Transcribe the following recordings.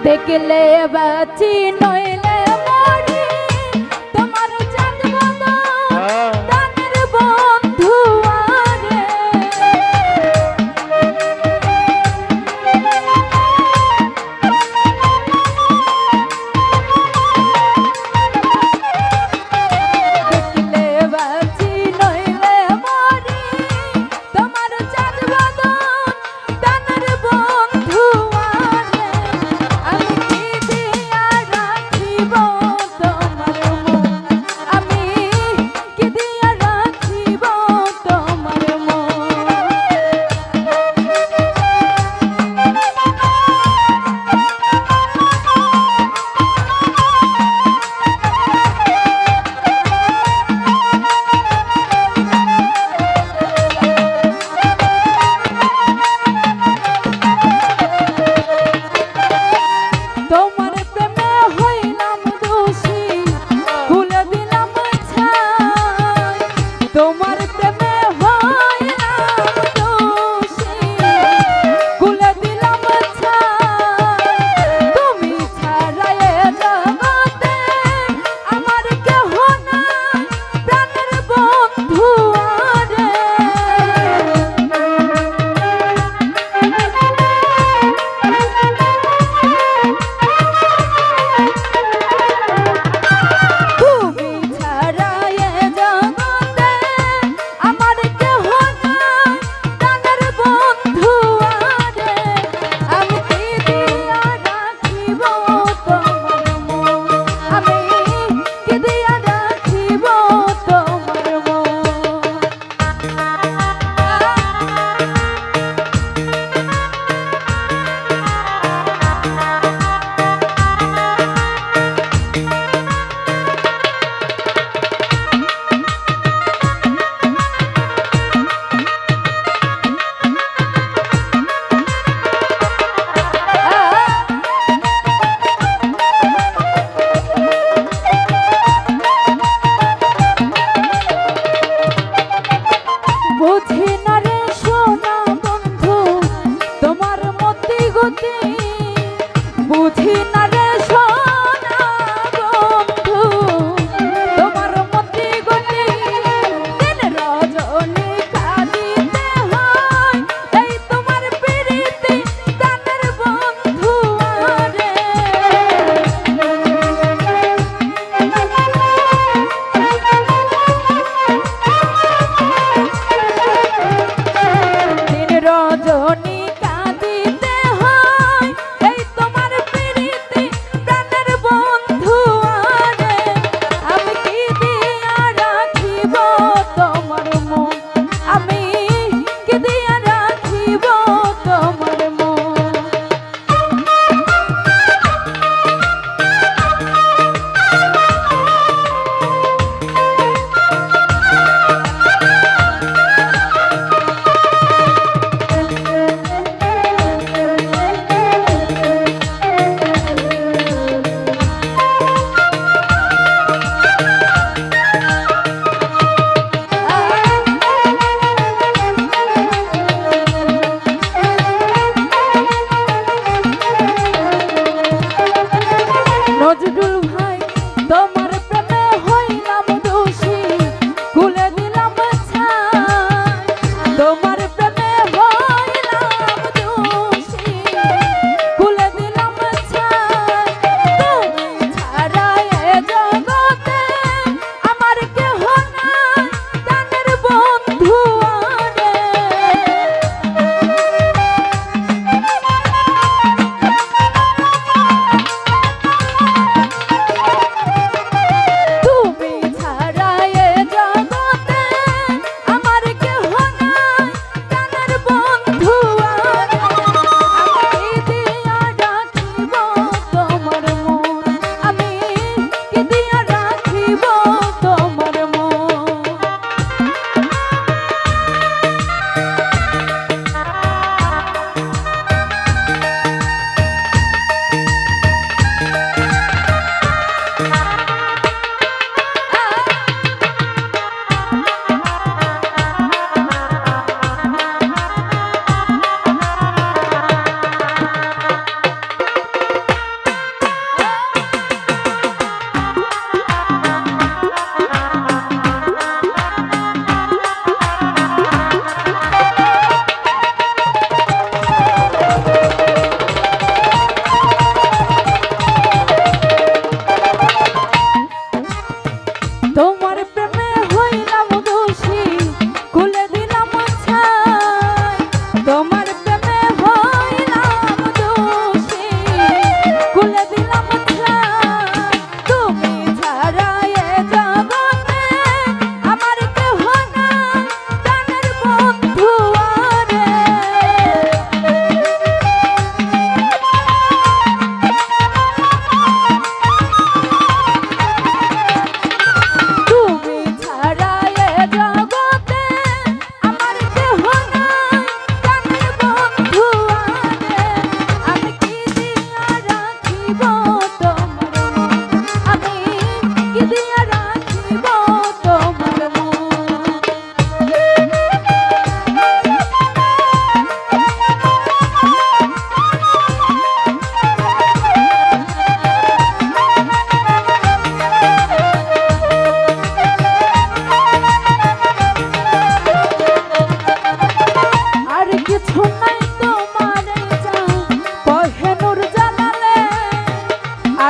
দেখলে বাঁচি নইলে মরি তোমার চাঁদ বদন দানের বন্ধু আরে দেখলে বাঁচি নইলে মরি তোমার চাঁদ বদন দানের বন্ধু আরে আমি কি দিয়া রাখিব তোমার মন আমি কি দিয়া রাখিব তোমার মন তোমার প্রেমে হইলাম দোষী খুলে দিলাম ছাই তোমার প্রেমে হইলাম দোষী খুলে দিলাম ছাই তুমি ছাড়া এ জগতে আমার কেহ নাই প্রাণের বন্ধু আরে তুমি ছাড়া এ জগতে আমার কেহ নাই প্রাণের বন্ধু আরে আমি কি দিয়া রাখিব তোমার মন আমি কি দিয়া রাখিব তোমার মন বুঝি না রে সোনা বন্ধু তোমার মতি গতি বুঝি না রে সোনা বন্ধু তোমার মতি গতি দিন রজনী কাঁদিতে হয় এই তোমার প্রীতি দানের বন্ধু আরে দিন রজনী কাঁদিতে হয় এই তোমার প্রীতি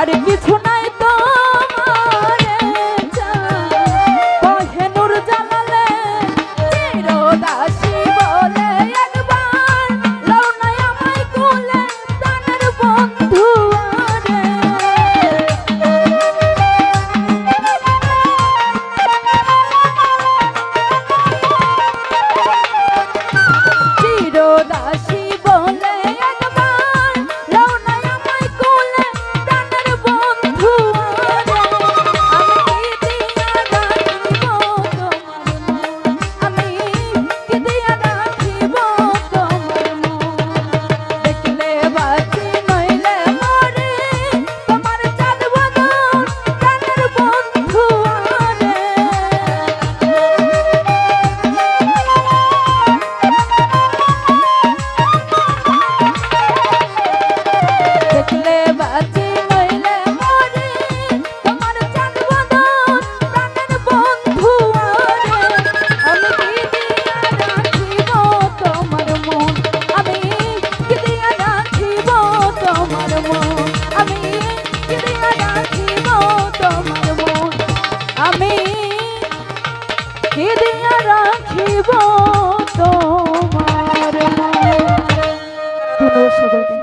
আর কিছু নাই তোমারে কহে নূর জালালে চিরদাসী বলে একবার লও না আমায় কোলে প্রাণের বন্ধু আরে চিরদাসী বলে একবার লও না আমায় কোলে প্রাণের বন্ধু আরে আমি কি দিয়া রাখিব তোমার মন দেখলে বাঁচি নইলে মরে তোমার চাঁদ বদন প্রাণের বন্ধু আরে দেখলে বাঁচি নইলে মরে তোমার চাঁদ বদন প্রাণের বন্ধু আরে আমি কি দিয়া রাখিব তোমার মন আমি কি দিয়া রাখিব তোমার মন আমি কি দিয়া রাখিব তোমার মন আমি কি দিয়া রাখিব তোমার মন ধন্যবাদ সকলকে।